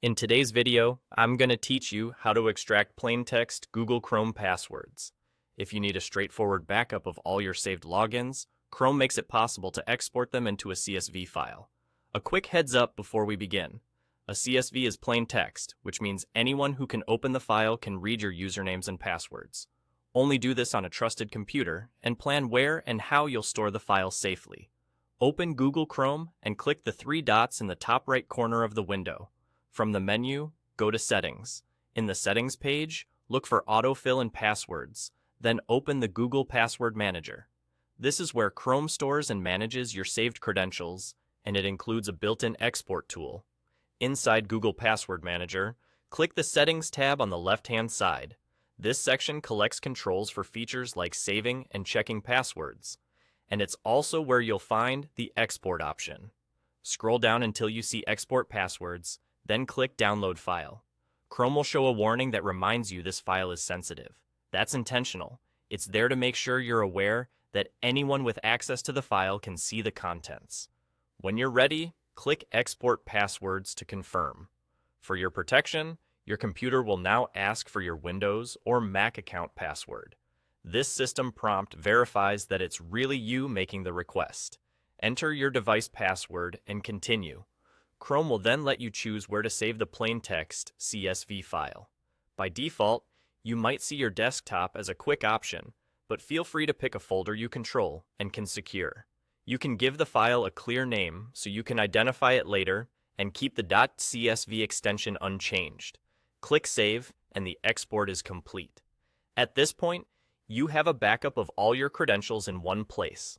In today's video, I'm going to teach you how to extract plain text Google Chrome passwords. If you need a straightforward backup of all your saved logins, Chrome makes it possible to export them into a CSV file. A quick heads up before we begin. A CSV is plain text, which means anyone who can open the file can read your usernames and passwords. Only do this on a trusted computer and plan where and how you'll store the file safely. Open Google Chrome and click the three dots in the top right corner of the window. From the menu, go to Settings. In the Settings page, look for Autofill and Passwords, then open the Google Password Manager. This is where Chrome stores and manages your saved credentials, and it includes a built-in export tool. Inside Google Password Manager, click the Settings tab on the left-hand side. This section collects controls for features like saving and checking passwords, and it's also where you'll find the Export option. Scroll down until you see Export Passwords, then click Download File. Chrome will show a warning that reminds you this file is sensitive. That's intentional. It's there to make sure you're aware that anyone with access to the file can see the contents. When you're ready, click Export Passwords to confirm. For your protection, your computer will now ask for your Windows or Mac account password. This system prompt verifies that it's really you making the request. Enter your device password and continue. Chrome will then let you choose where to save the plain text CSV file. By default, you might see your desktop as a quick option, but feel free to pick a folder you control and can secure. You can give the file a clear name so you can identify it later and keep the .csv extension unchanged. Click Save and the export is complete. At this point, you have a backup of all your credentials in one place.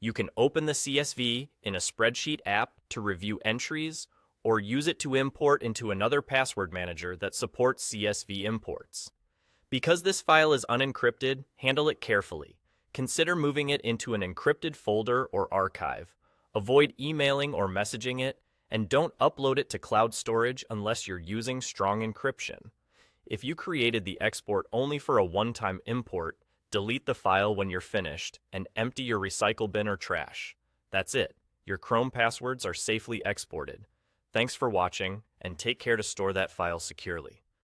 You can open the CSV in a spreadsheet app to review entries or use it to import into another password manager that supports CSV imports. Because this file is unencrypted, handle it carefully. Consider moving it into an encrypted folder or archive. Avoid emailing or messaging it, and don't upload it to cloud storage unless you're using strong encryption. If you created the export only for a one-time import, delete the file when you're finished and empty your recycle bin or trash. That's it. Your Chrome passwords are safely exported. Thanks for watching, and take care to store that file securely.